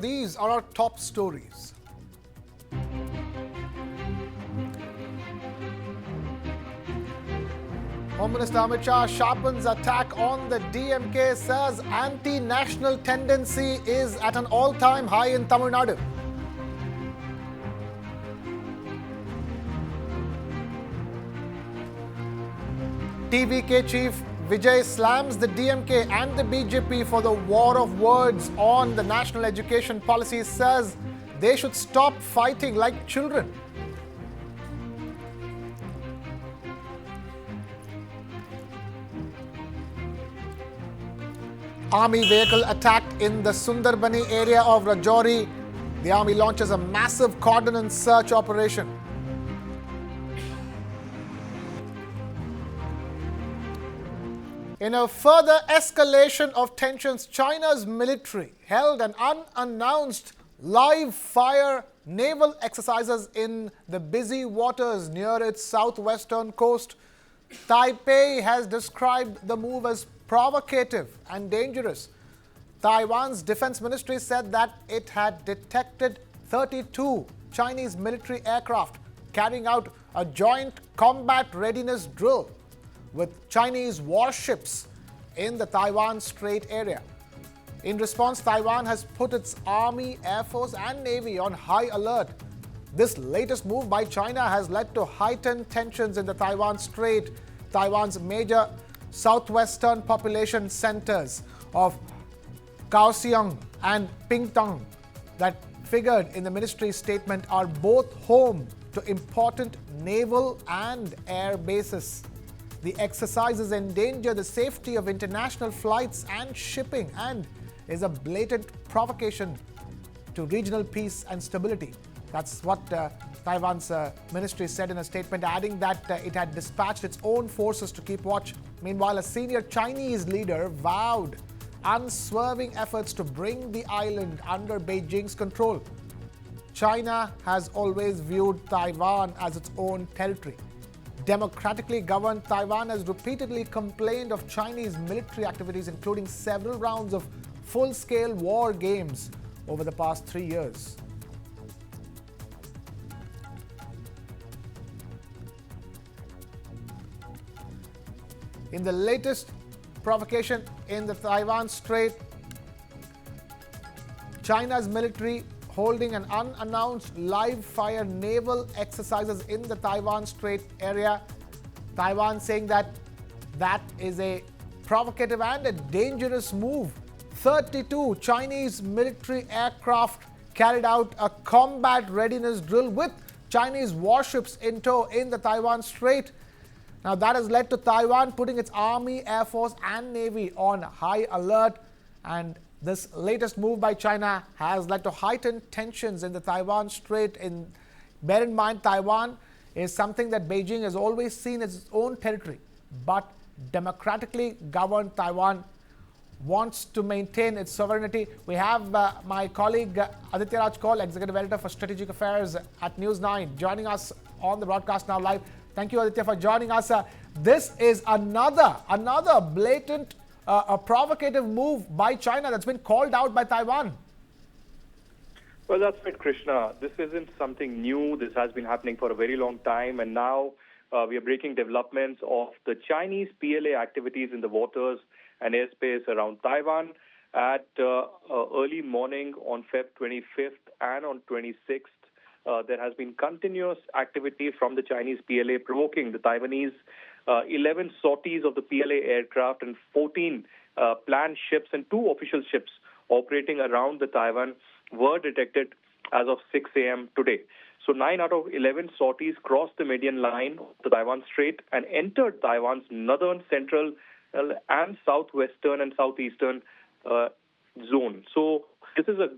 These are our top stories. Home Minister Amit Shah sharpens attack on the DMK, says anti-national tendency is at an all-time high in Tamil Nadu. TVK chief Vijay slams the DMK and the BJP for the war of words on the national education policy, says they should stop fighting like children. Army vehicle attacked in the Sundarbani area of Rajouri. The army launches a massive cordon and search operation. In a further escalation of tensions, China's military held an unannounced live-fire naval exercises in the busy waters near its southwestern coast. Taipei has described the move as provocative and dangerous. Taiwan's defense ministry said that it had detected 32 Chinese military aircraft carrying out a joint combat readiness drill with Chinese warships in the Taiwan Strait area. In response, Taiwan has put its Army, Air Force and Navy on high alert. This latest move by China has led to heightened tensions in the Taiwan Strait. Taiwan's major southwestern population centers of Kaohsiung and Pingtung that figured in the ministry's statement are both home to important naval and air bases. The exercises endanger the safety of international flights and shipping and is a blatant provocation to regional peace and stability. That's what Taiwan's ministry said in a statement, adding that it had dispatched its own forces to keep watch. Meanwhile, a senior Chinese leader vowed unswerving efforts to bring the island under Beijing's control. China has always viewed Taiwan as its own territory. Democratically governed Taiwan has repeatedly complained of Chinese military activities, including several rounds of full-scale war games over the past 3 years. In the latest provocation in the Taiwan Strait, China's military holding an unannounced live-fire naval exercises in the Taiwan Strait area. Taiwan saying that is a provocative and a dangerous move. 32 Chinese military aircraft carried out a combat readiness drill with Chinese warships in tow in the Taiwan Strait. Now that has led to Taiwan putting its Army, Air Force and Navy on high alert, and this latest move by China has led to heightened tensions in the Taiwan Strait. Bear in mind, Taiwan is something that Beijing has always seen as its own territory, but democratically governed Taiwan wants to maintain its sovereignty. We have my colleague Aditya Raj Kaul, Executive Editor for Strategic Affairs at News9, joining us on the broadcast now live. Thank you, Aditya, for joining us. This is another blatant a provocative move by China that's been called out by Taiwan. Well, that's right, Krishna. This isn't something new. This has been happening for a very long time. And now we are breaking developments of the Chinese PLA activities in the waters and airspace around Taiwan. At early morning on Feb 25th and on 26th, there has been continuous activity from the Chinese PLA provoking the Taiwanese. 11 sorties of the PLA aircraft and 14 planned ships and 2 official ships operating around the Taiwan were detected as of 6 a.m. today. So 9 out of 11 sorties crossed the median line of the Taiwan Strait and entered Taiwan's northern, central, and southwestern and southeastern zone. So this is a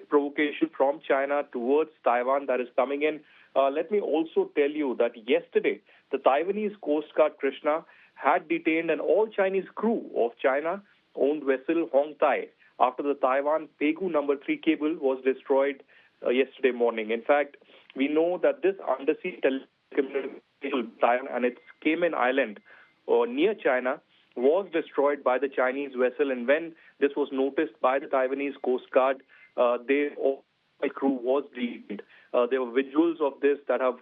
provocation from China towards Taiwan that is coming in. Let me also tell you that yesterday, the Taiwanese Coast Guard, Krishna, had detained an all-Chinese crew of China-owned vessel Hong Tai after the Taiwan Pegu No. 3 cable was destroyed yesterday morning. In fact, we know that this undersea telecommunication Taiwan and its Cayman Island near China was destroyed by the Chinese vessel, and when this was noticed by the Taiwanese Coast Guard, their crew was detained. There were visuals of this that have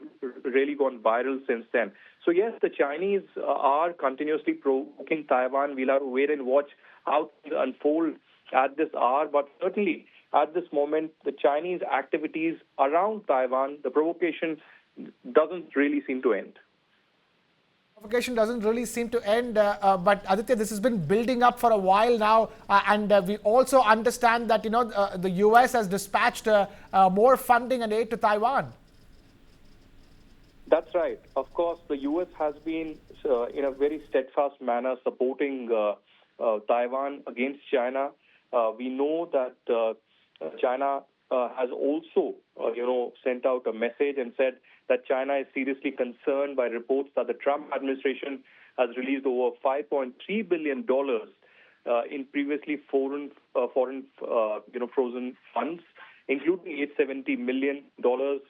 really gone viral since then. So yes, the Chinese are continuously provoking Taiwan. We'll have to wait and watch how things unfold at this hour. But certainly, at this moment, the Chinese activities around Taiwan, the provocation doesn't really seem to end. Provocation doesn't really seem to end, but Aditya, this has been building up for a while now, and we also understand that the US has dispatched more funding and aid to Taiwan. That's right. Of course, the U.S. has been, in a very steadfast manner, supporting Taiwan against China. We know that China has also, sent out a message and said that China is seriously concerned by reports that the Trump administration has released over $5.3 billion in previously foreign frozen funds, including $870 million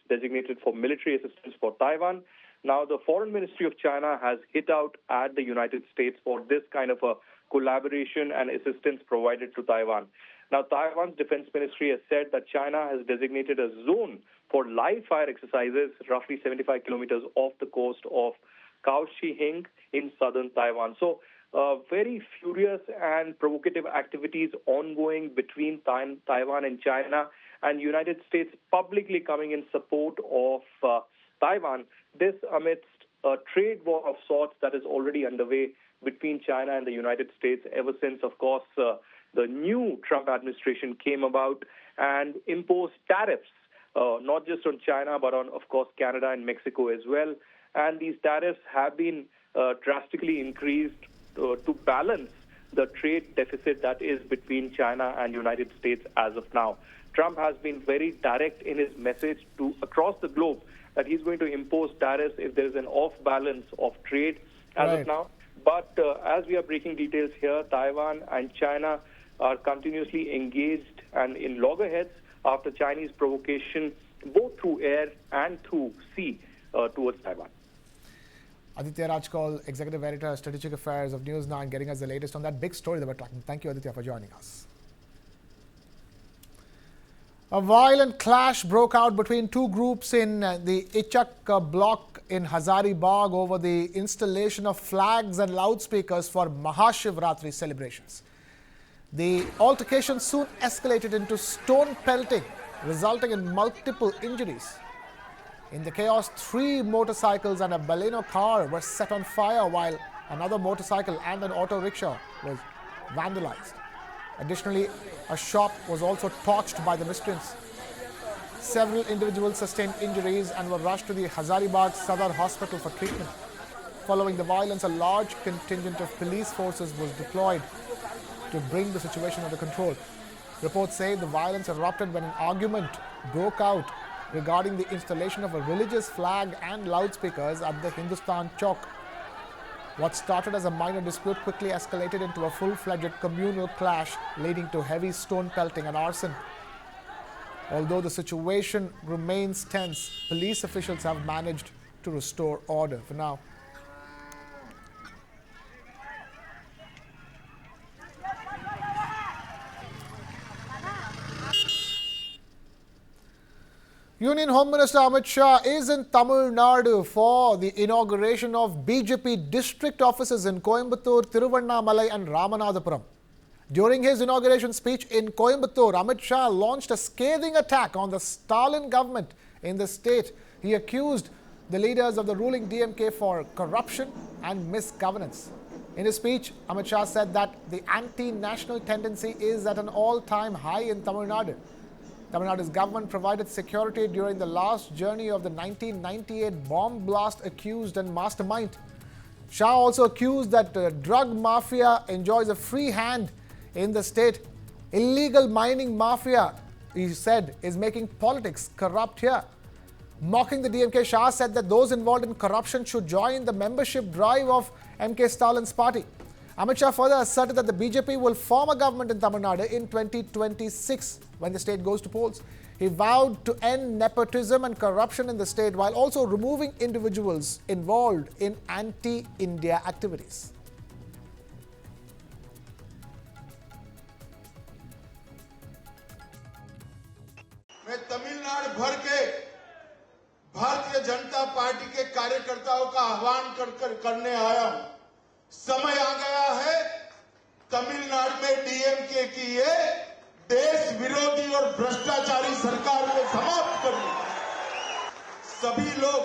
designated for military assistance for Taiwan. Now, the Foreign Ministry of China has hit out at the United States for this kind of a collaboration and assistance provided to Taiwan. Now, Taiwan's Defense Ministry has said that China has designated a zone for live fire exercises roughly 75 kilometers off the coast of Kaohsiung in southern Taiwan. So, very furious and provocative activities ongoing between Taiwan and China, and United States publicly coming in support of Taiwan. This amidst a trade war of sorts that is already underway between China and the United States ever since, of course, the new Trump administration came about and imposed tariffs, not just on China, but on, of course, Canada and Mexico as well. And these tariffs have been drastically increased to balance the trade deficit that is between China and United States as of now. Trump has been very direct in his message to across the globe that he's going to impose tariffs if there is an off-balance of trade as of now. But as we are breaking details here, Taiwan and China are continuously engaged and in loggerheads after Chinese provocation, both through air and through sea, towards Taiwan. Aditya Rajkol, Executive Editor, Strategic Affairs of News9, getting us the latest on that big story that we're tracking. Thank you, Aditya, for joining us. A violent clash broke out between two groups in the Ichak block in Hazaribagh over the installation of flags and loudspeakers for Mahashivratri celebrations. The altercation soon escalated into stone pelting, resulting in multiple injuries. In the chaos, 3 motorcycles and a Baleno car were set on fire, while another motorcycle and an auto rickshaw was vandalized. Additionally, a shop was also torched by the miscreants. Several individuals sustained injuries and were rushed to the Hazaribagh Sadar Hospital for treatment. Following the violence, a large contingent of police forces was deployed to bring the situation under control. Reports say the violence erupted when an argument broke out regarding the installation of a religious flag and loudspeakers at the Hindustan Chowk. What started as a minor dispute quickly escalated into a full-fledged communal clash, leading to heavy stone pelting and arson. Although the situation remains tense, police officials have managed to restore order for now. Union Home Minister Amit Shah is in Tamil Nadu for the inauguration of BJP district offices in Coimbatore, Tiruvannamalai and Ramanathapuram. During his inauguration speech in Coimbatore, Amit Shah launched a scathing attack on the Stalin government in the state. He accused the leaders of the ruling DMK for corruption and misgovernance. In his speech, Amit Shah said that the anti-national tendency is at an all-time high in Tamil Nadu. Tamil Nadu's government provided security during the last journey of the 1998 bomb blast accused and mastermind. Shah also accused that drug mafia enjoys a free hand in the state. Illegal mining mafia, he said, is making politics corrupt here. Mocking the DMK, Shah said that those involved in corruption should join the membership drive of MK Stalin's party. Amit Shah further asserted that the BJP will form a government in Tamil Nadu in 2026 when the state goes to polls. He vowed to end nepotism and corruption in the state while also removing individuals involved in anti-India activities. Tamil Nadu भर के Bharatiya Janata party के कार्यकर्ताओं का आह्वान करने आया हूं। समय आ गया है तमिलनाडु में डीएमके की ये देश विरोधी और भ्रष्टाचारी सरकार को समाप्त करने। सभी लोग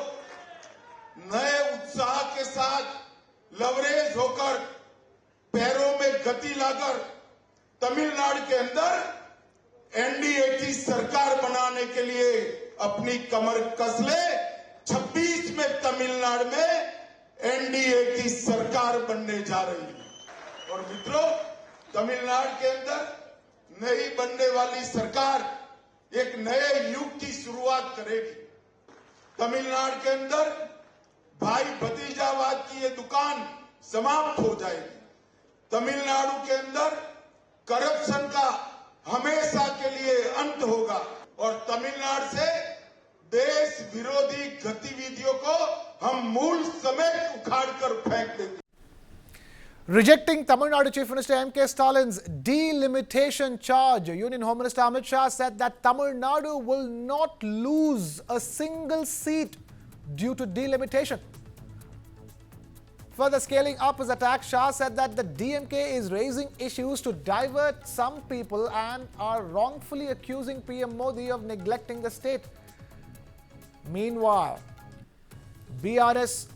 नए उत्साह के साथ लवरेज होकर पैरों में गति लाकर तमिलनाडु के अंदर एनडीए की सरकार बनाने के लिए अपनी कमर कस ले। 26 में तमिलनाडु में एनडीए की सरकार बनने जा रही है। और मित्रों, तमिलनाडु के अंदर नई बनने वाली सरकार एक नए युग की शुरुआत करेगी। तमिलनाडु के अंदर भाई भतीजावाद की ये दुकान समाप्त हो जाएगी। तमिलनाडु के अंदर करप्शन का हमेशा के लिए अंत होगा और तमिलनाडु से देश विरोधी गतिविधियों को हम मूल समेत उखाड़कर फेंक देंगे। Rejecting Tamil Nadu Chief Minister MK Stalin's delimitation charge, Union Home Minister Amit Shah said that Tamil Nadu will not lose a single seat due to delimitation. Further scaling up his attack, Shah said that the DMK is raising issues to divert some people and are wrongfully accusing PM Modi of neglecting the state. Meanwhile, BRS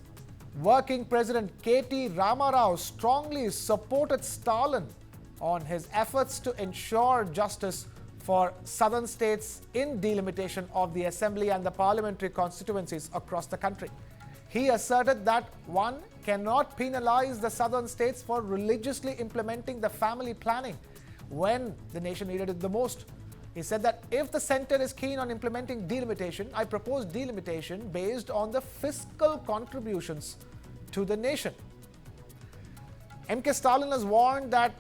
Working President K.T. Ramarao strongly supported Stalin on his efforts to ensure justice for southern states in delimitation of the assembly and the parliamentary constituencies across the country. He asserted that one cannot penalize the southern states for religiously implementing the family planning when the nation needed it the most. He said that if the centre is keen on implementing delimitation, I propose delimitation based on the fiscal contributions to the nation. MK Stalin has warned that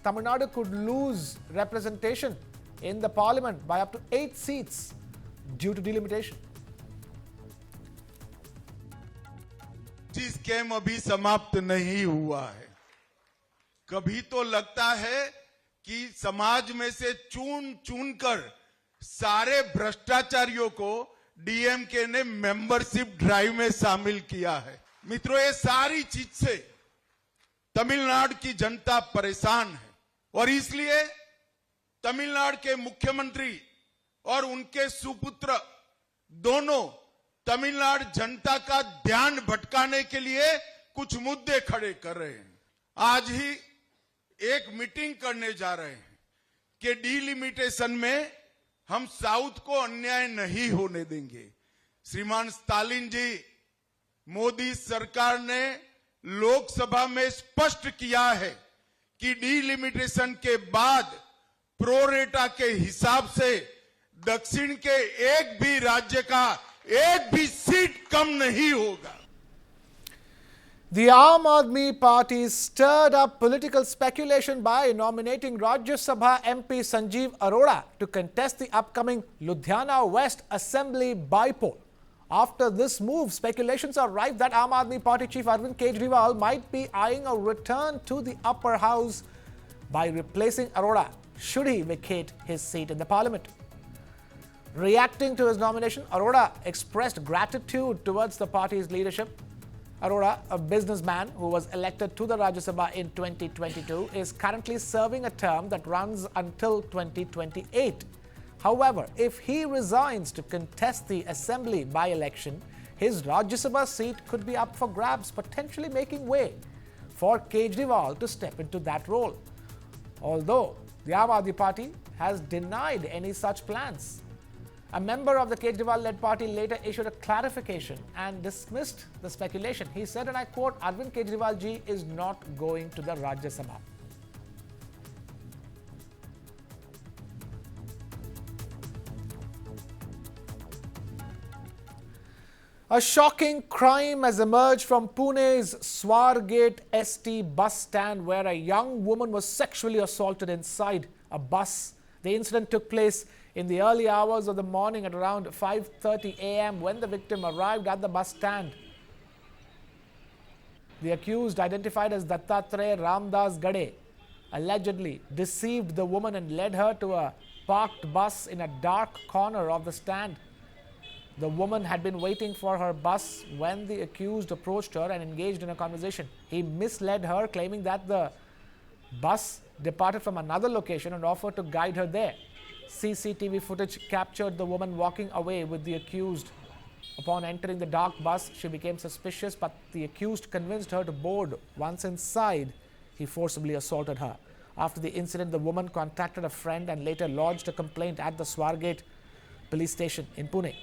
Tamil Nadu could lose representation in the parliament by up to 8 seats due to delimitation. Scam अभी समाप्त नहीं हुआ है। कभी तो लगता है कि समाज में से चुन चुन कर सारे भ्रष्टाचारियों को डीएमके ने मेंबरशिप ड्राइव में शामिल किया है। मित्रों, ये सारी चीज से तमिलनाडु की जनता परेशान है और इसलिए तमिलनाडु के मुख्यमंत्री और उनके सुपुत्र दोनों तमिलनाडु जनता का ध्यान भटकाने के लिए कुछ मुद्दे खड़े कर रहे हैं। आज ही एक मीटिंग करने जा रहे हैं कि डीलिमिटेशन में हम साउथ को अन्याय नहीं होने देंगे। श्रीमान स्टालिन जी, मोदी सरकार ने लोकसभा में स्पष्ट किया है कि डीलिमिटेशन के बाद प्रोरेटा के हिसाब से दक्षिण के एक भी राज्य का एक भी सीट कम नहीं होगा। The Aam Aadmi Party stirred up political speculation by nominating Rajya Sabha MP Sanjeev Arora to contest the upcoming Ludhiana West Assembly bypoll. After this move, speculations are rife that Aam Aadmi Party chief Arvind Kejriwal might be eyeing a return to the upper house by replacing Arora should he vacate his seat in the parliament. Reacting to his nomination, Arora expressed gratitude towards the party's leadership. Arora, a businessman who was elected to the Rajya Sabha in 2022, is currently serving a term that runs until 2028. However, if he resigns to contest the assembly by-election, his Rajya Sabha seat could be up for grabs, potentially making way for Kejriwal to step into that role. Although the Aam Aadmi Party has denied any such plans. A member of the Kejriwal-led party later issued a clarification and dismissed the speculation. He said, and I quote, Arvind Kejriwal ji is not going to the Rajya Sabha. A shocking crime has emerged from Pune's Swargate ST bus stand where a young woman was sexually assaulted inside a bus. The incident took place in the early hours of the morning at around 5:30 a.m. when the victim arrived at the bus stand. The accused, identified as Dattatreya Ramdas Gade, allegedly deceived the woman and led her to a parked bus in a dark corner of the stand. The woman had been waiting for her bus when the accused approached her and engaged in a conversation. He misled her, claiming that the bus departed from another location and offered to guide her there. CCTV footage captured the woman walking away with the accused. Upon entering the dark bus, she became suspicious, but the accused convinced her to board. Once inside, he forcibly assaulted her. After the incident, the woman contacted a friend and later lodged a complaint at the Swargate police station in Pune.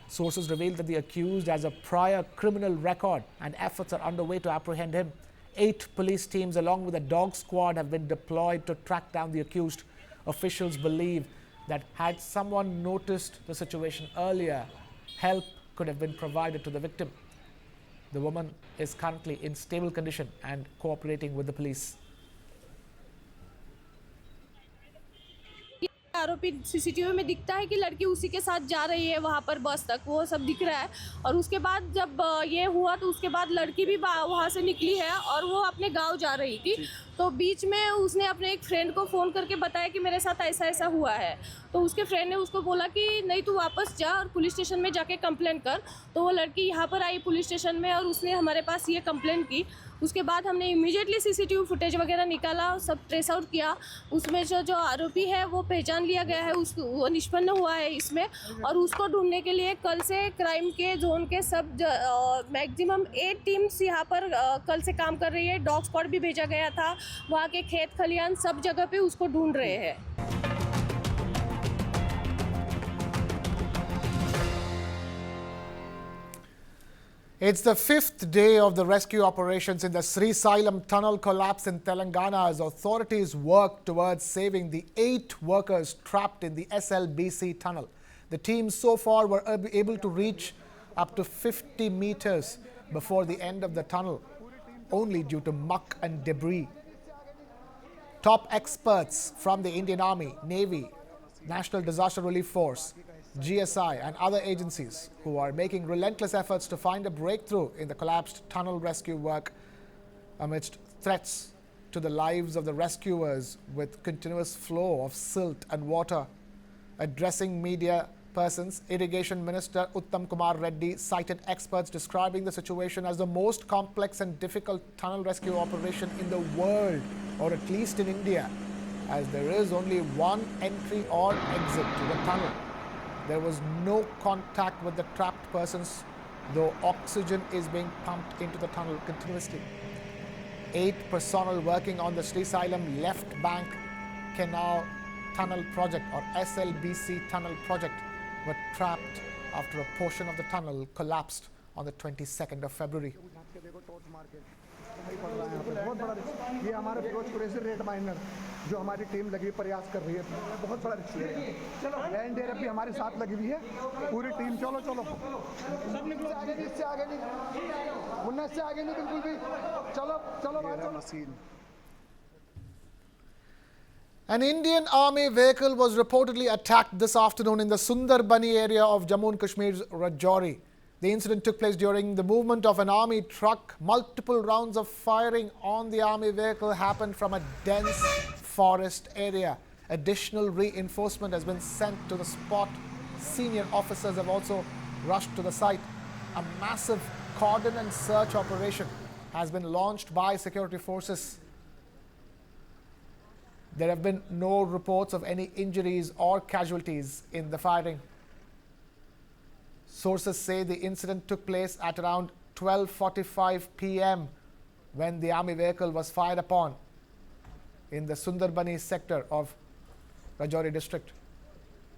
Sources revealed that the accused has a prior criminal record and efforts are underway to apprehend him. 8 police teams along with a dog squad have been deployed to track down the accused. Officials believe that had someone noticed the situation earlier, help could have been provided to the victim. The woman is currently in stable condition and cooperating with the police. आरोपी CCTV में दिखता है कि लड़की उसी के साथ जा रही है वहाँ पर बस तक, वो सब दिख रहा है। और उसके बाद जब ये हुआ तो उसके बाद लड़की भी वहाँ से निकली है और वो अपने गांव जा रही थी। तो बीच में उसने अपने एक फ्रेंड को फ़ोन करके बताया कि मेरे साथ ऐसा ऐसा हुआ है। तो उसके फ्रेंड ने उसको बोला कि नहीं तू वापस जा और पुलिस स्टेशन में जाके कंप्लेंट कर। तो वो लड़की यहाँ पर आई पुलिस स्टेशन में और उसने हमारे पास ये कंप्लेंट की। उसके बाद हमने इमीडिएटली सीसीटीवी फुटेज वगैरह निकाला, सब ट्रेस आउट किया। उसमें जो आरोपी है वो पहचान लिया गया है, वो निष्पन्न हुआ है इसमें। और उसको ढूंढने के लिए कल से क्राइम के जोन के सब मैक्सिमम 8 टीम्स यहाँ पर कल से काम कर रही है। डॉग स्क्वाड भी भेजा गया था, वहाँ के खेत खलियान सब जगह पे उसको ढूंढ रहे हैं। It's the 5th day of the rescue operations in the Srisailam tunnel collapse in Telangana as authorities work towards saving the 8 workers trapped in the SLBC tunnel. The teams so far were able to reach up to 50 meters before the end of the tunnel, only due to muck and debris. Top experts from the Indian Army, Navy, National Disaster Relief Force, GSI and other agencies who are making relentless efforts to find a breakthrough in the collapsed tunnel rescue work amidst threats to the lives of the rescuers with continuous flow of silt and water. Addressing media persons, Irrigation Minister Uttam Kumar Reddy cited experts describing the situation as the most complex and difficult tunnel rescue operation in the world, or at least in India, as there is only one entry or exit to the tunnel. There was no contact with the trapped persons, though oxygen is being pumped into the tunnel continuously. 8 personnel working on the Srisailam Left Bank Canal Tunnel Project, or SLBC Tunnel Project, were trapped after a portion of the tunnel collapsed on the 22nd of February. ये हमारे Firozpur red minor जो हमारी team लगी प्रयास कर रही है, बहुत बड़ा रिस्क है। चलो एनडीआरएफ भी हमारे साथ लगी हुई है, पूरी टीम चलो चलो सब निकलो, आगे नहीं, इससे आगे नहीं, 19 से आगे नहीं बिल्कुल भी, चलो चलो चलो। An Indian Army vehicle was reportedly attacked this afternoon in the Sundarbani area of Jammu and Kashmir's Rajouri. The incident took place during the movement of an army truck. Multiple rounds of firing on the army vehicle happened from a dense forest area. Additional reinforcement has been sent to the spot. Senior officers have also rushed to the site. A massive cordon and search operation has been launched by security forces. There have been no reports of any injuries or casualties in the firing. Sources say the incident took place at around 12:45 p.m. when the army vehicle was fired upon in the Sundarbani sector of Rajouri district.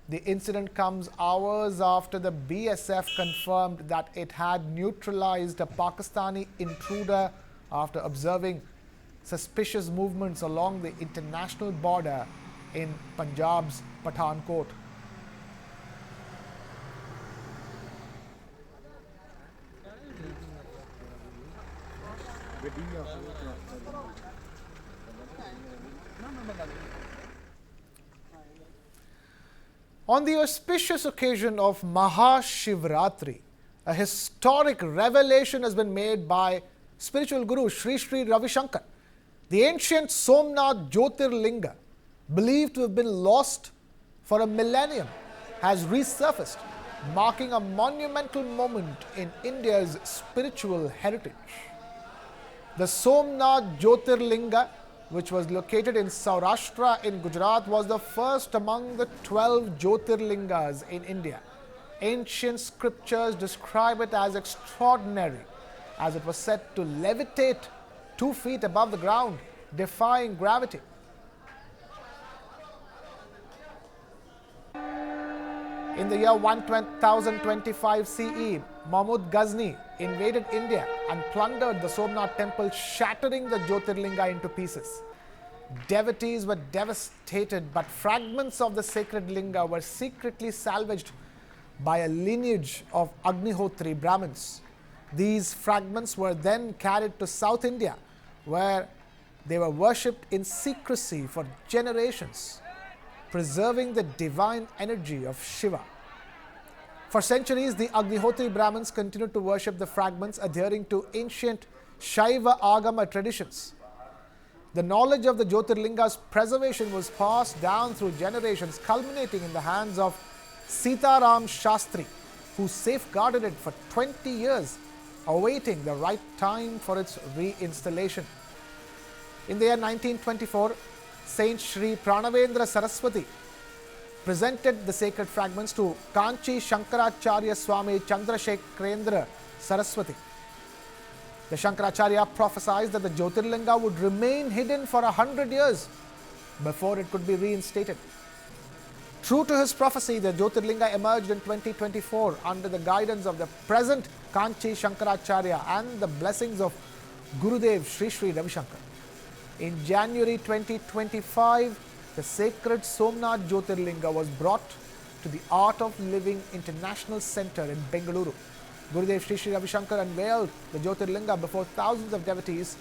The incident comes hours after the BSF confirmed that it had neutralized a Pakistani intruder after observing suspicious movements along the international border in Punjab's Pathankot. On the auspicious occasion of Mahashivratri, a historic revelation has been made by spiritual guru Sri Sri Ravi Shankar. The ancient Somnath Jyotirlinga, believed to have been lost for a millennium, has resurfaced marking a monumental moment in India's spiritual heritage. The Somnath Jyotirlinga, which was located in Saurashtra in Gujarat, was the first among the 12 Jyotirlingas in India. Ancient scriptures describe it as extraordinary, as it was said to levitate 2 feet above the ground, defying gravity. In the year 1025 CE, Mahmud Ghazni invaded India and plundered the Somnath temple, shattering the Jyotirlinga into pieces. Devotees were devastated, but fragments of the sacred linga were secretly salvaged by a lineage of Agnihotri Brahmins. These fragments were then carried to South India, where they were worshipped in secrecy for generations, preserving the divine energy of Shiva. For centuries, the Agnihotri Brahmins continued to worship the fragments, adhering to ancient Shaiva Agama traditions. The knowledge of the Jyotirlinga's preservation was passed down through generations, culminating in the hands of Sitaram Shastri, who safeguarded it for 20 years, awaiting the right time for its reinstallation. In the year 1924, Saint Shri Pranavendra Saraswati presented the sacred fragments to Kanchi Shankaracharya Swami Chandrasekharendra Saraswati. The Shankaracharya prophesied that the Jyotirlinga would remain hidden for 100 years before it could be reinstated. True to his prophecy, the Jyotirlinga emerged in 2024 under the guidance of the present Kanchi Shankaracharya and the blessings of Gurudev Sri Sri Ravi Shankar. In January 2025, the sacred Somnath Jyotirlinga was brought to the Art of Living International Center in Bengaluru. Gurudev Sri Sri Ravi Shankar unveiled the Jyotirlinga before thousands of devotees,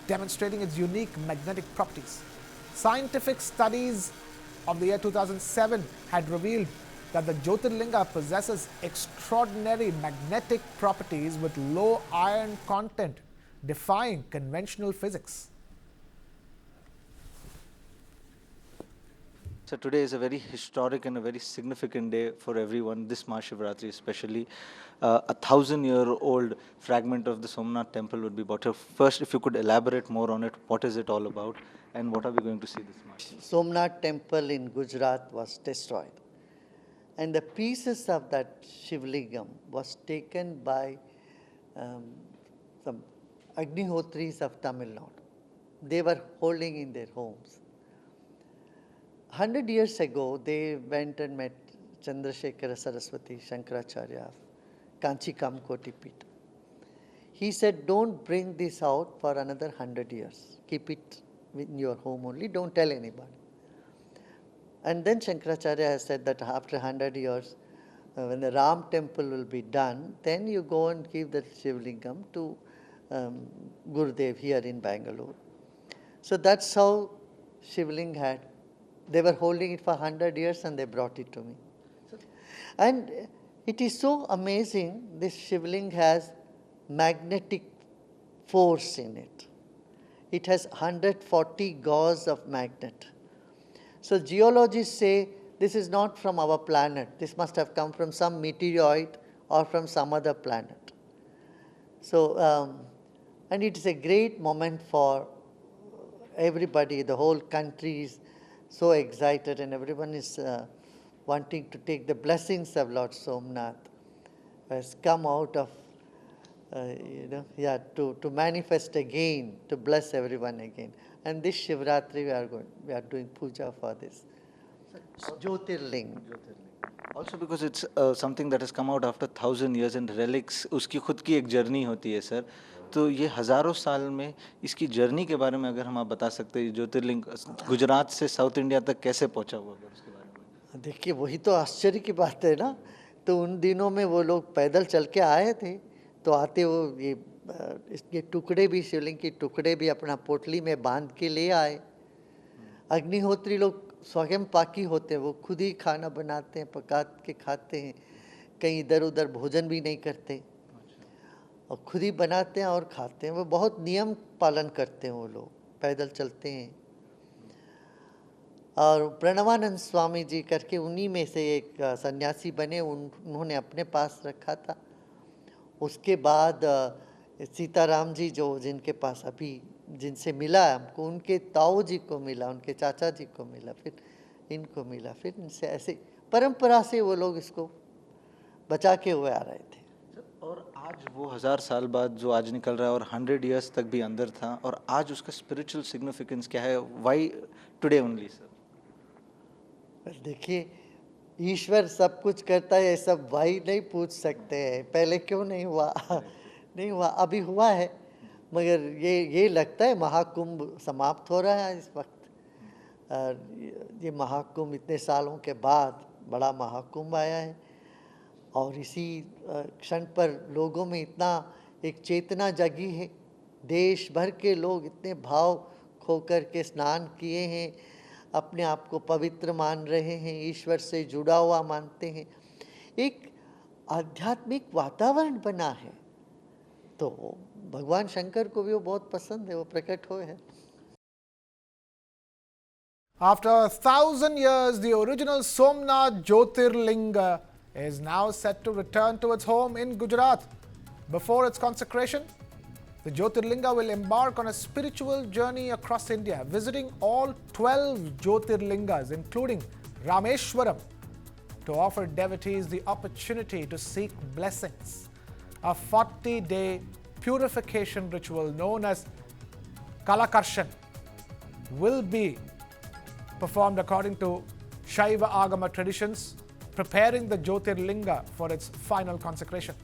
demonstrating its unique magnetic properties. Scientific studies of the year 2007 had revealed that the Jyotirlinga possesses extraordinary magnetic properties with low iron content, defying conventional physics. So today is a very historic and a very significant day for everyone, this Mahashivratri especially. 1,000-year-old fragment of the Somnath temple would be brought here. First, if you could elaborate more on it, what is it all about and what are we going to see this March? Somnath temple in Gujarat was destroyed. And the pieces of that Shivlingam was taken by some Agnihotris of Tamil Nadu. They were holding in their homes. 100 years ago, they went and met Chandrasekhara Saraswati, Shankaracharya, Kanchi Kamkoti Pita. He said, don't bring this out for another 100 years. Keep it in your home only, don't tell anybody. And then Shankaracharya has said that after 100 years, when the Ram temple will be done, then you go and give the Shivlingam to Gurudev here in Bangalore. So that's how Shivling had. They were holding it for 100 years and they brought it to me. And it is so amazing, this Shivling has magnetic force in it. It has 140 gauge of magnet. So geologists say this is not from our planet. This must have come from some meteoroid or from some other planet. So, and it is a great moment for everybody. The whole country is so excited and everyone is wanting to take the blessings of Lord Somnath, who has come out of, to manifest again, to bless everyone again. And this Shivratri we are doing puja for this. Jyotirling. Also because it's something that has come out after 1,000 years and relics, उसकी खुद की एक journey होती है sir. तो ये हज़ारों साल में इसकी जर्नी के बारे में अगर हम आप बता सकते हैं, ज्योतिर्लिंग गुजरात से साउथ इंडिया तक कैसे पहुंचा हुआ है उसके बारे में? देखिए वही तो आश्चर्य की बात है ना. तो उन दिनों में वो लोग पैदल चल के आए थे, तो आते वो ये टुकड़े भी, शिवलिंग के टुकड़े भी अपना पोटली में बांध के ले आए. अग्निहोत्री लोग स्वयं पाकी होते हैं, वो खुद ही खाना बनाते हैं, पका के खाते हैं, कहीं इधर उधर भोजन भी नहीं करते और खुद ही बनाते हैं और खाते हैं. वो बहुत नियम पालन करते हैं, वो लोग पैदल चलते हैं. और प्रणवानंद स्वामी जी करके उन्हीं में से एक सन्यासी बने, उन्होंने अपने पास रखा था। उसके बाद सीताराम जी जो जिनके पास अभी जिनसे मिला हमको, उनके ताऊ जी को मिला, उनके चाचा जी को मिला, फिर इनको मिला, फिर इनसे ऐसे परंपरा से वो लोग इसको बचा के हुए आ रहे थे। और आज वो 1000 साल बाद जो आज निकल रहा है और 100 इयर्स तक भी अंदर था, और आज उसका स्पिरिचुअल सिग्निफिकेंस क्या है? Why today only sir? देखिए, ईश्वर सब कुछ करता है, ये सब भाई नहीं पूछ सकते हैं पहले क्यों नहीं हुआ। नहीं हुआ, अभी हुआ है, मगर ये लगता है महाकुंभ समाप्त हो रहा है इस वक्त। ये महाकुंभ इतने सालों के बाद बड़ा महाकुंभ आया है, और इसी क्षण पर लोगों में इतना एक चेतना जगी है। देश भर के लोग इतने भाव खोकर के स्नान किए हैं, अपने आप को पवित्र मान रहे हैं, ईश्वर से जुड़ा हुआ मानते हैं, एक आध्यात्मिक वातावरण बना है। तो भगवान शंकर को भी वो बहुत पसंद है, वो प्रकट हुए हैं। After 1,000 years, the original Somnath Jyotirlinga is now set to return to its home in Gujarat. Before its consecration, the Jyotirlinga will embark on a spiritual journey across India, visiting all 12 Jyotirlingas, including Rameshwaram, to offer devotees the opportunity to seek blessings. A 40-day purification ritual known as Kalakarshan will be performed according to Shaiva Agama traditions, preparing the Jyotirlinga for its final consecration.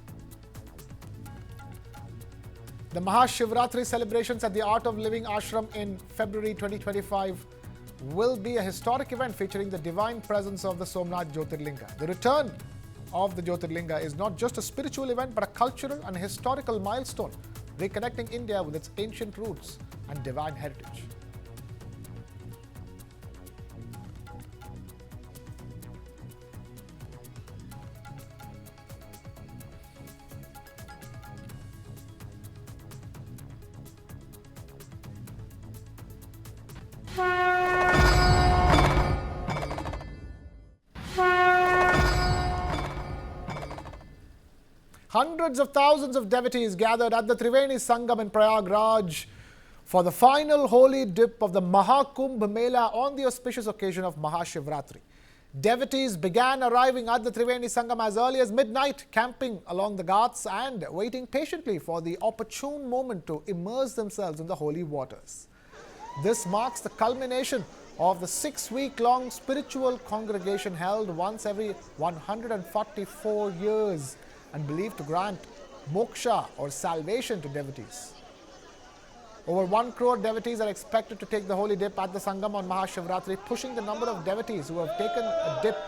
The Mahashivratri celebrations at the Art of Living Ashram in February 2025 will be a historic event featuring the divine presence of the Somnath Jyotirlinga. The return of the Jyotirlinga is not just a spiritual event but a cultural and historical milestone, reconnecting India with its ancient roots and divine heritage. Hundreds of thousands of devotees gathered at the Triveni Sangam in Prayagraj for the final holy dip of the Mahakumbh Mela on the auspicious occasion of Mahashivratri. Devotees began arriving at the Triveni Sangam as early as midnight, camping along the ghats and waiting patiently for the opportune moment to immerse themselves in the holy waters. This marks the culmination of the 6-week-long spiritual congregation held once every 144 years and believed to grant moksha or salvation to devotees. Over 1 crore devotees are expected to take the holy dip at the Sangam on Mahashivratri, pushing the number of devotees who have taken a dip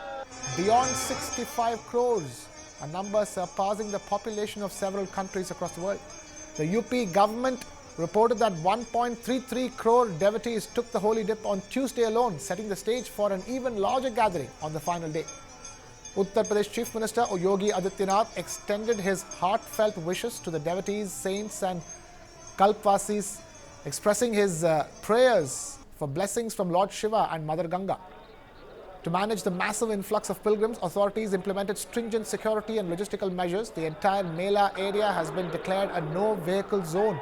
beyond 65 crores, a number surpassing the population of several countries across the world. The UP government reported that 1.33 crore devotees took the holy dip on Tuesday alone, setting the stage for an even larger gathering on the final day. Uttar Pradesh Chief Minister Yogi Adityanath extended his heartfelt wishes to the devotees, saints and Kalpvasis, expressing his prayers for blessings from Lord Shiva and Mother Ganga. To manage the massive influx of pilgrims, authorities implemented stringent security and logistical measures. The entire Mela area has been declared a no-vehicle zone,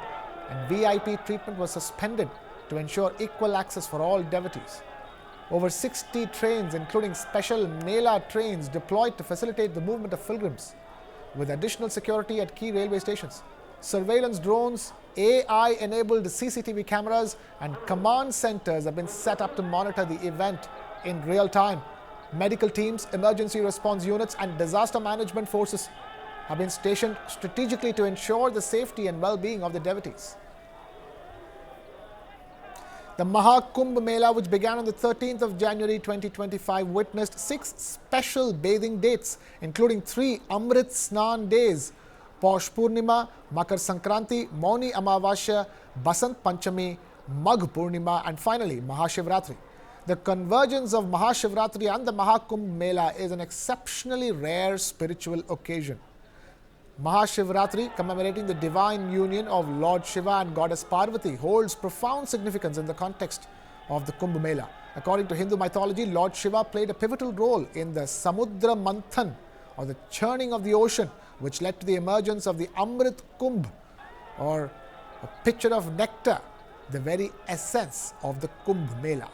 and VIP treatment was suspended to ensure equal access for all devotees. Over 60 trains, including special Mela trains, deployed to facilitate the movement of pilgrims, with additional security at key railway stations. Surveillance drones, AI-enabled CCTV cameras and command centers have been set up to monitor the event in real time. Medical teams, emergency response units and disaster management forces have been stationed strategically to ensure the safety and well-being of the devotees. The Mahakumbh Mela, which began on the 13th of January 2025, witnessed 6 special bathing dates, including 3 Amrit Snan days: Paush Purnima, Makar Sankranti, Mauni Amavasya, Basant Panchami, Magh Purnima, and finally Mahashivratri. The convergence of Mahashivratri and the Mahakumbh Mela is an exceptionally rare spiritual occasion. Mahashivratri, commemorating the divine union of Lord Shiva and Goddess Parvati, holds profound significance in the context of the Kumbh Mela. According to Hindu mythology, Lord Shiva played a pivotal role in the Samudra Manthan, or the churning of the ocean, which led to the emergence of the Amrit Kumbh, or a pitcher of nectar, the very essence of the Kumbh Mela.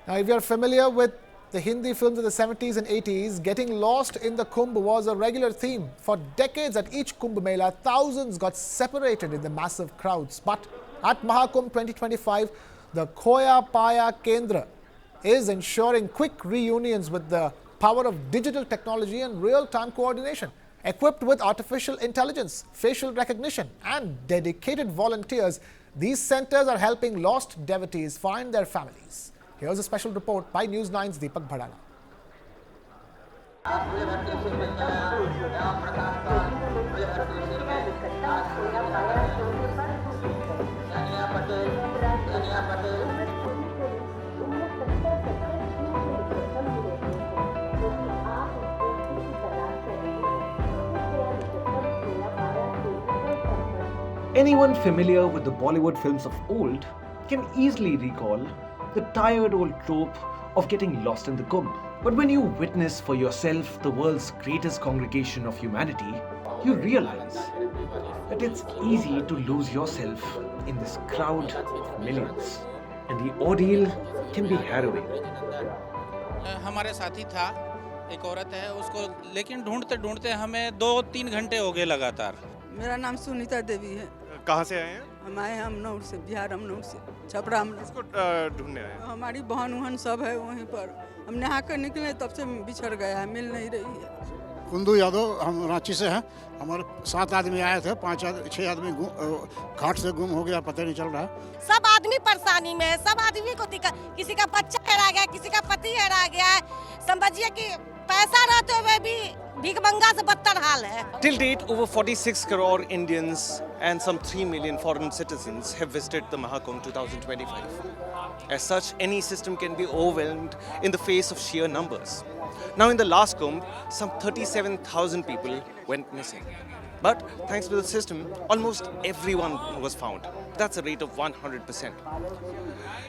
Now, if you are familiar with the Hindi films of the 70s and 80s, getting lost in the Kumbh was a regular theme. For decades at each Kumbh Mela, thousands got separated in the massive crowds. But at Mahakumbh 2025, the Khoya Paya Kendra is ensuring quick reunions with the power of digital technology and real-time coordination. Equipped with artificial intelligence, facial recognition and dedicated volunteers, these centers are helping lost devotees find their families. Here's a special report by News9's Deepak Bhadana. Anyone familiar with the Bollywood films of old can easily recall the tired old trope of getting lost in the Kumbh. But when you witness for yourself the world's greatest congregation of humanity, you realize that it's easy to lose yourself in this crowd of millions. And the ordeal can be harrowing. हमारे साथी था, एक औरत है, उसको लेकिन ढूंढते ढूंढते हमें 2-3 घंटे हो गए लगातार। मेरा नाम सुनीता देवी है। कहाँ से आए हैं? हम आए अमनौर से, बिहार अमनौर से, छपरा अमनौर। किसको ढूंढने आए? हमारी बहन उहन सब है वहीं पर। हम नहा कर निकले तब से बिछड़ गया है, मिल नहीं रही है। कुंदू यादव, हम रांची से हैं। हमारे 7 आदमी आए थे, 6 आदमी घाट से गुम हो गया, पता नहीं चल रहा है। सब आदमी परेशानी में है, सब आदमी को दिक्कत, किसी का बच्चा हेरा गया, किसी का पति हेरा गया है। समझिए कि पैसा रहते हुए भी भीखमंगा से बदतर हाल है। Till date, over 46 crore Indians and some 3 million foreign citizens have visited the Mahakumbh 2025. As such, any system can be overwhelmed in the face of sheer numbers. Now, in the last Kumbh, some 37,000 people went missing. But thanks to the system, almost everyone was found. That's a rate of 100%.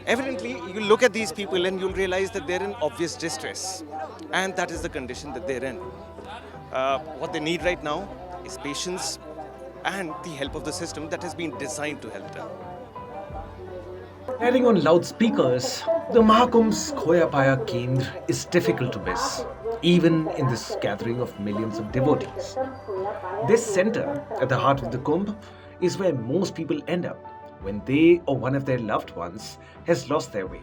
Evidently, you look at these people and you'll realize that they're in obvious distress. And that is the condition that they're in. What they need right now is patience and the help of the system that has been designed to help them. Adding on loudspeakers, the Mahakumbh's Khoya Paya Kendra is difficult to miss, even in this gathering of millions of devotees. This center at the heart of the Kumbh is where most people end up when they or one of their loved ones has lost their way.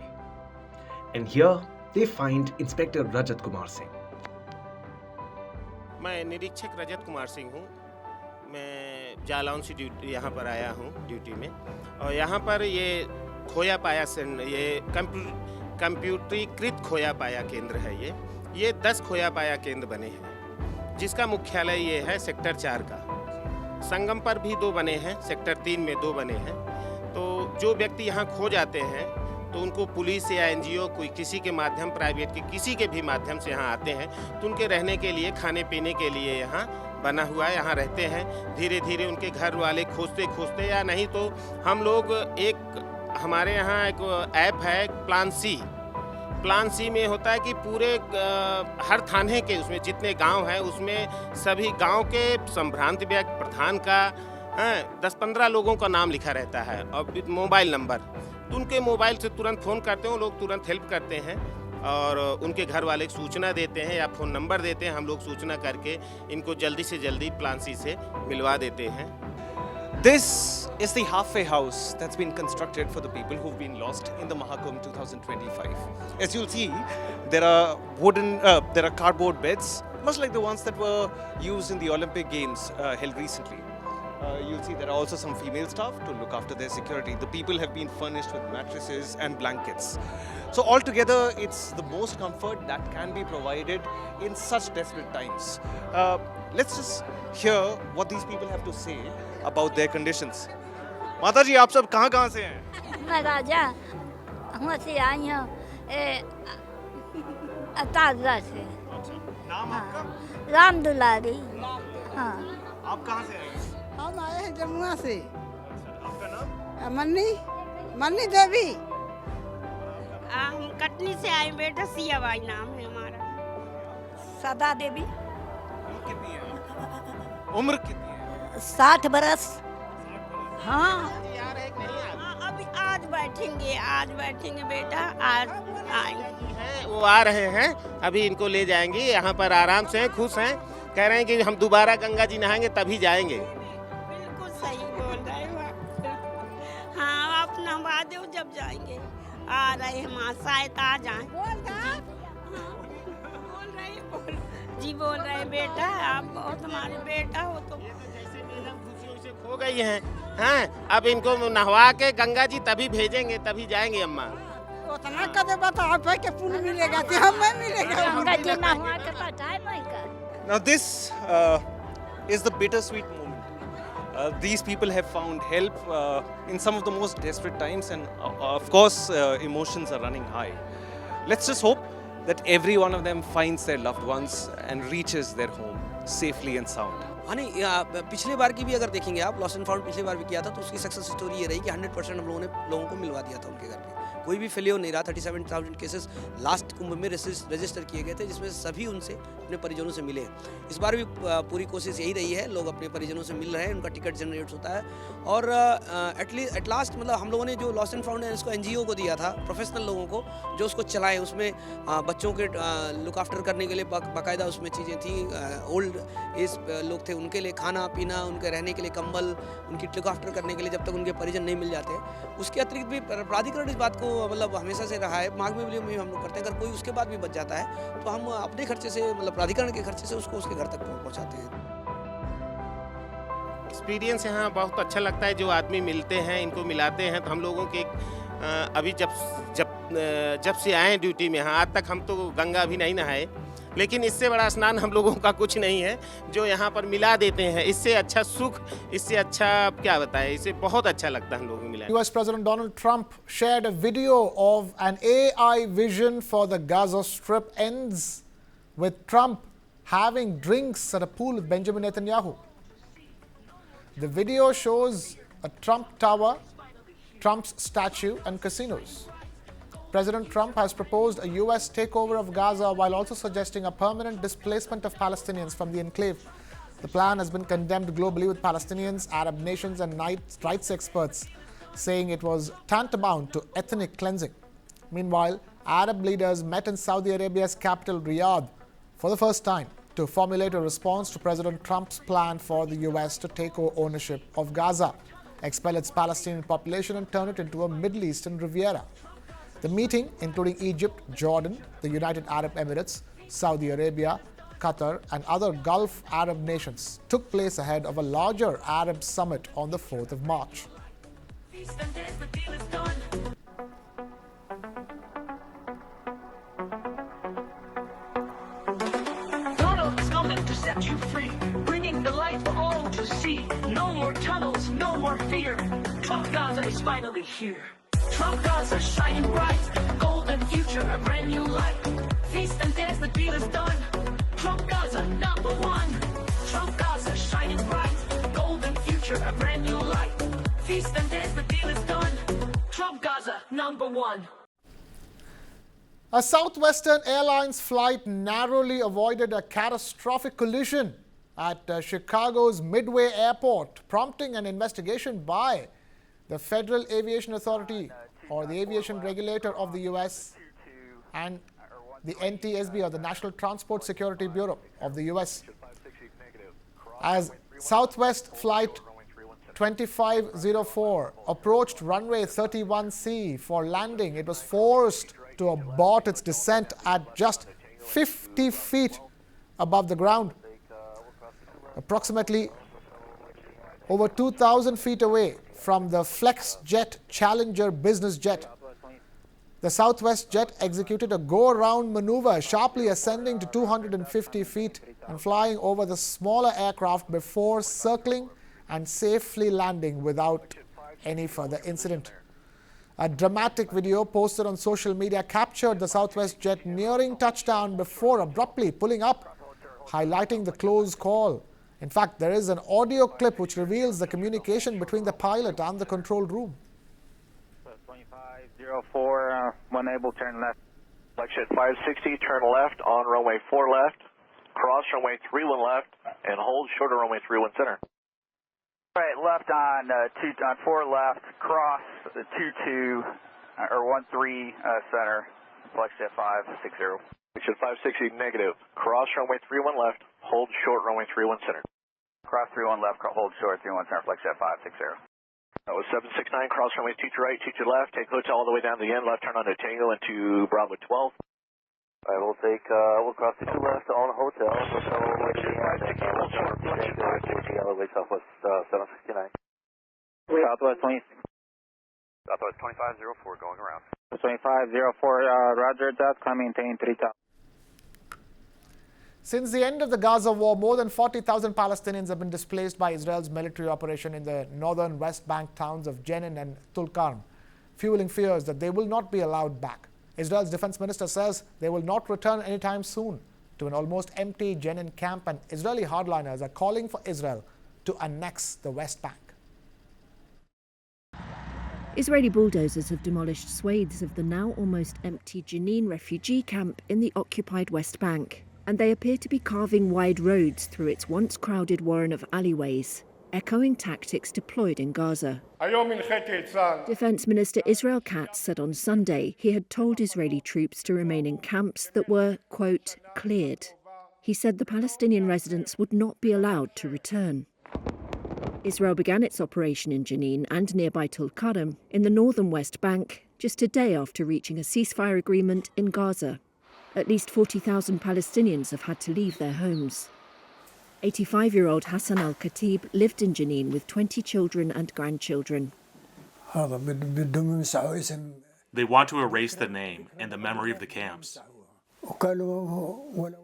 And here they find Inspector Rajat Kumar Singh. मैं निरीक्षक रजत कुमार सिंह हूँ। मैं जालौन से यहाँ पर आया हूँ duty में, और यहाँ पर ये खोया पाया ये कंप्यूटरीकृत खोया पाया केंद्र है। ये 10 खोया पाया केंद्र बने हैं, जिसका मुख्यालय ये है सेक्टर 4 का। संगम पर भी 2 बने हैं, सेक्टर 3 में 2 बने हैं। तो जो व्यक्ति यहाँ खो जाते हैं तो उनको पुलिस या एनजीओ कोई किसी के माध्यम, प्राइवेट के किसी के भी माध्यम से यहाँ आते हैं, तो उनके रहने के लिए, खाने पीने के लिए यहाँ बना हुआ है, यहाँ रहते हैं। धीरे धीरे उनके घर वाले खोजते खोजते, या नहीं तो हम लोग हमारे यहाँ एक ऐप है प्लान सी में होता है कि पूरे हर थाने के उसमें जितने गांव हैं उसमें सभी गांव के संभ्रांत व्यक्ति प्रधान का 10-15 लोगों का नाम लिखा रहता है और मोबाइल नंबर। तो उनके मोबाइल से तुरंत फ़ोन करते हैं, वो लोग तुरंत हेल्प करते हैं और उनके घर वाले सूचना देते हैं या फ़ोन नंबर देते हैं। हम लोग सूचना करके इनको जल्दी से जल्दी प्लान सी से मिलवा देते हैं। This is the halfway house that's been constructed for the people who've been lost in the Mahakumbh 2025. As you'll see, there are cardboard beds, much like the ones that were used in the Olympic Games held recently. You'll see there are also some female staff to look after their security. The people have been furnished with mattresses and blankets. So altogether, it's the most comfort that can be provided in such desperate times. Let's just hear what these people have to say about their conditions. माता जी, आप सब कहाँ से हैं? मैं राजा वहाँ से आई हूँ, अताजरा से। नाम आपका? राम दुलारी। हाँ। आप कहाँ से आए हैं? हम आए हैं जमुआ से। आपका नाम? मन्नी। मन्नी देवी। हम कटनी से आए बेटा, सिया बाई नाम है हमारा। सदा देवी। उम्र कितनी है? 60 बरस। हाँ। अभी आज बैठेंगे बेटा, आज आएंगे। वो आ रहे हैं, अभी इनको ले जाएंगे। यहाँ पर आराम से हैं, खुश हैं, कह रहे हैं कि हम दोबारा गंगा जी नहाएंगे तभी जाएंगे। बिल्कुल सही बोल रहे हो आप। हाँ, आप नहवा दो जब जाएंगे। आ रहे हैं माँ, शायद आ जाएं। बोल रहे बेटा, आप बहुत हमारे बेटा हो तो। खुशियों से खो गई हैं, हाँ, अब इनको नहवा के गंगा जी तभी भेजेंगे, तभी जाएंगे अम्मा। उतना कदे बताओ पे के पुण्य मिलेगा कि हमें मिलेगा। गंगा जी नहवा के पटाए नहीं कर। Now this is the bittersweet moment. These people have found help in some of the most desperate times, and of course emotions are running high. Let's just hope that every one of them finds their loved ones and reaches their home safely and sound. हाँ नहीं, पिछले बार की भी अगर देखेंगे आप, lost and found पिछले बार भी किया था, तो उसकी सक्सेस स्टोरी ये रही कि 100% हम लोगों को मिलवा दिया था उनके घर पे। कोई भी फेलियर नहीं रहा। 37,000 केसेस लास्ट कुंभ में रजिस्टर किए गए थे, जिसमें सभी उनसे अपने परिजनों से मिले। इस बार भी पूरी कोशिश यही रही है, लोग अपने परिजनों से मिल रहे हैं, उनका टिकट जनरेट होता है। और एट लास्ट मतलब हम लोगों ने जो लॉस्ट एंड फाउंड है इसको NGO को दिया था, प्रोफेशनल लोगों को जो उसको चलाएं। उसमें बच्चों के लुक आफ्टर करने के लिए बाकायदा उसमें चीज़ें थी। ओल्ड एज लोग थे, उनके लिए खाना पीना, उनके रहने के लिए कंबल, उनकी लुक आफ्टर करने के लिए जब तक उनके परिजन नहीं मिल जाते। उसके अतिरिक्त भी प्राधिकरण इस बात को मतलब हमेशा से रहा है, मार्ग में भी हम लोग करते हैं। अगर कोई उसके बाद भी बच जाता है तो हम अपने खर्चे से, मतलब प्राधिकरण के खर्चे से उसको उसके घर तक पहुंचाते हैं। एक्सपीरियंस यहाँ बहुत अच्छा लगता है। जो आदमी मिलते हैं, इनको मिलाते हैं, तो हम लोगों के अभी जब से आए ड्यूटी में यहाँ, आज तक हम तो गंगा भी नहीं नहाए, लेकिन इससे बड़ा स्नान हम लोगों का कुछ नहीं है जो यहाँ पर मिला देते हैं। इससे अच्छा सुख, इससे अच्छा क्या बताएं, इससे बहुत अच्छा लगता है हम लोगों को मिला। US President Donald Trump shared a video of an AI vision for the Gaza Strip ends with Trump having drinks at a pool with Benjamin Netanyahu. The video shows a Trump Tower, Trump's statue and casinos. President Trump has proposed a US takeover of Gaza while also suggesting a permanent displacement of Palestinians from the enclave. The plan has been condemned globally, with Palestinians, Arab nations and rights experts saying it was tantamount to ethnic cleansing. Meanwhile, Arab leaders met in Saudi Arabia's capital Riyadh for the first time to formulate a response to President Trump's plan for the US to take over ownership of Gaza, expel its Palestinian population and turn it into a Middle Eastern Riviera. The meeting, including Egypt, Jordan, the United Arab Emirates, Saudi Arabia, Qatar and other Gulf Arab nations, took place ahead of a larger Arab summit on the 4th of March. Donald is coming to set you free, bringing the light for all to see. No more tunnels, no more fear. Trump Gaza is finally here. Trump Gaza shining bright, golden future, a brand new light. Feast and dance, the deal is done. Trump Gaza #1. Trump Gaza shining bright, golden future, a brand new light. Feast and dance, the deal is done. Trump Gaza #1. A Southwestern Airlines flight narrowly avoided a catastrophic collision at Chicago's Midway Airport, prompting an investigation by the Federal Aviation Authority, or the aviation regulator of the US, and the NTSB, or the National Transport Security Bureau of the US. As Southwest Flight 2504 approached runway 31C for landing, it was forced to abort its descent at just 50 feet above the ground, approximately over 2,000 feet away from the FlexJet Challenger business jet. The Southwest jet executed a go-around maneuver, sharply ascending to 250 feet and flying over the smaller aircraft before circling and safely landing without any further incident. A dramatic video posted on social media captured the Southwest jet nearing touchdown before abruptly pulling up, highlighting the close call. In fact, there is an audio clip which reveals the communication between the pilot and the control room. 0504, one able, turn left. Flexion 560, turn left on runway 4 left, cross runway 31 left, and hold shorter runway 31 center. All right, left on 4 left, cross 22 or 13 center, Flexion 560. Flexion 560 negative, cross runway 31 left, hold short runway 31 center. Cross 31 left, hold short 31 center, Flexion 560. That was 769, cross runway 2 to right, 2 to left, take hotel all the way down to the end, left turn onto Tango into Bravo 12. All right, we'll take, we'll cross the 2 left on hotel, hotel all the way to all the way southwest 769. Southwest 20. Southwest 2504 going around. 2504, roger that, maintain 3000. Since the end of the Gaza war, more than 40,000 Palestinians have been displaced by Israel's military operation in the northern West Bank towns of Jenin and Tulkarm, fueling fears that they will not be allowed back. Israel's defense minister says they will not return anytime soon to an almost empty Jenin camp, and Israeli hardliners are calling for Israel to annex the West Bank. Israeli bulldozers have demolished swathes of the now almost empty Jenin refugee camp in the occupied West Bank, and they appear to be carving wide roads through its once crowded warren of alleyways, echoing tactics deployed in Gaza. Defense Minister Israel Katz said on Sunday he had told Israeli troops to remain in camps that were, quote, cleared. He said the Palestinian residents would not be allowed to return. Israel began its operation in Jenin and nearby Tulkarm in the northern West Bank just a day after reaching a ceasefire agreement in Gaza. At least 40,000 Palestinians have had to leave their homes. 85-year-old Hassan al-Khatib lived in Jenin with 20 children and grandchildren. They want to erase the name and the memory of the camps.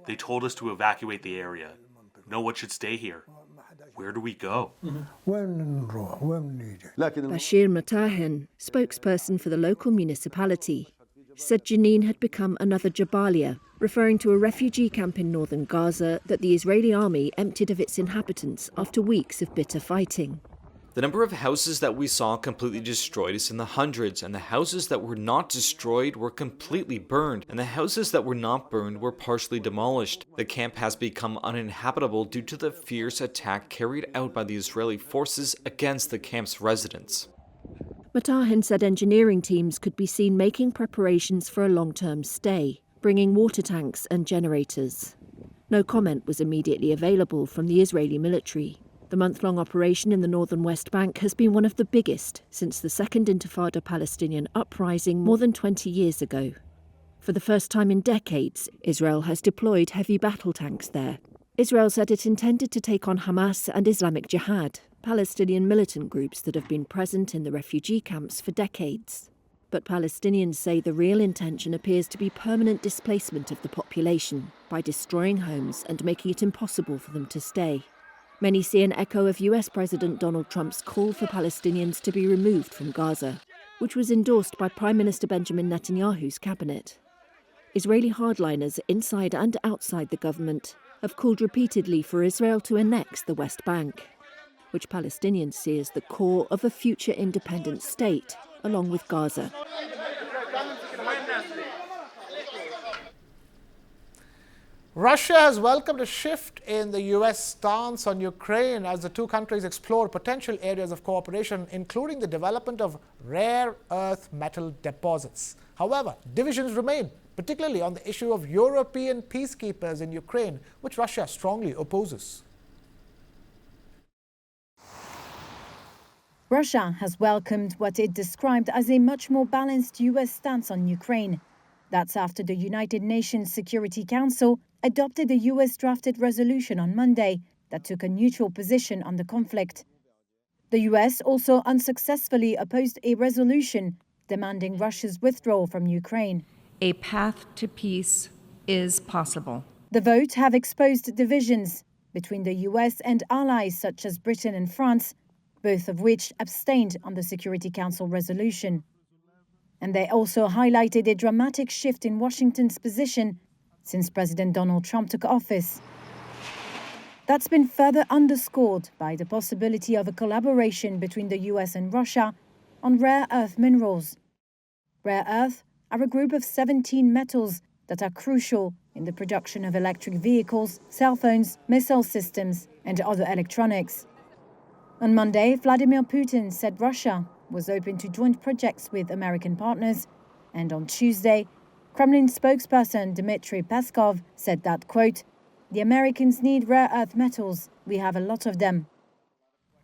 They told us to evacuate the area. No one should stay here. Where do we go? Bashir Matahen, spokesperson for the local municipality, said Jenin had become another Jabalia, referring to a refugee camp in northern Gaza that the Israeli army emptied of its inhabitants after weeks of bitter fighting. The number of houses that we saw completely destroyed is in the hundreds, and the houses that were not destroyed were completely burned, and the houses that were not burned were partially demolished. The camp has become uninhabitable due to the fierce attack carried out by the Israeli forces against the camp's residents. Matahen said engineering teams could be seen making preparations for a long-term stay, bringing water tanks and generators. No comment was immediately available from the Israeli military. The month-long operation in the northern West Bank has been one of the biggest since the Second Intifada Palestinian uprising more than 20 years ago. For the first time in decades, Israel has deployed heavy battle tanks there. Israel said it intended to take on Hamas and Islamic Jihad, Palestinian militant groups that have been present in the refugee camps for decades. But Palestinians say the real intention appears to be permanent displacement of the population by destroying homes and making it impossible for them to stay. Many see an echo of US President Donald Trump's call for Palestinians to be removed from Gaza, which was endorsed by Prime Minister Benjamin Netanyahu's cabinet. Israeli hardliners inside and outside the government have called repeatedly for Israel to annex the West Bank, which Palestinians see as the core of a future independent state, along with Gaza. Russia has welcomed a shift in the U.S. stance on Ukraine as the two countries explore potential areas of cooperation, including the development of rare earth metal deposits. However, divisions remain, particularly on the issue of European peacekeepers in Ukraine, which Russia strongly opposes. Russia has welcomed what it described as a much more balanced U.S. stance on Ukraine. That's after the United Nations Security Council adopted a US-drafted resolution on Monday that took a neutral position on the conflict. The US also unsuccessfully opposed a resolution demanding Russia's withdrawal from Ukraine. A path to peace is possible. The vote have exposed divisions between the US and allies such as Britain and France, both of which abstained on the Security Council resolution. And they also highlighted a dramatic shift in Washington's position since President Donald Trump took office. That's been further underscored by the possibility of a collaboration between the US and Russia on rare earth minerals. Rare earth are a group of 17 metals that are crucial in the production of electric vehicles, cell phones, missile systems, and other electronics. On Monday, Vladimir Putin said Russia was open to joint projects with American partners, and on Tuesday, Kremlin spokesperson Dmitry Peskov said that, quote, "The Americans need rare earth metals. We have a lot of them."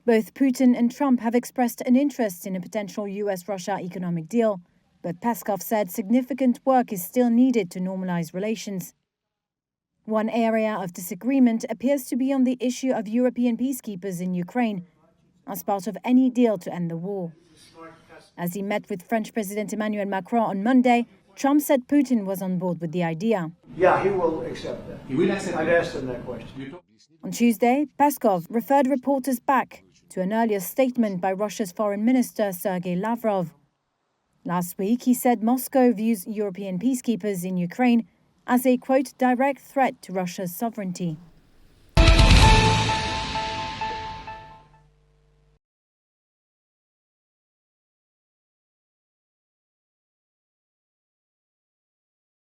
Both Putin and Trump have expressed an interest in a potential US-Russia economic deal, but Peskov said significant work is still needed to normalize relations. One area of disagreement appears to be on the issue of European peacekeepers in Ukraine as part of any deal to end the war. As he met with French President Emmanuel Macron on Monday, Trump said Putin was on board with the idea. Yeah, he will accept that. He will accept I'd asked him that question. On Tuesday, Peskov referred reporters back to an earlier statement by Russia's Foreign Minister Sergei Lavrov. Last week, he said Moscow views European peacekeepers in Ukraine as a, quote, direct threat to Russia's sovereignty.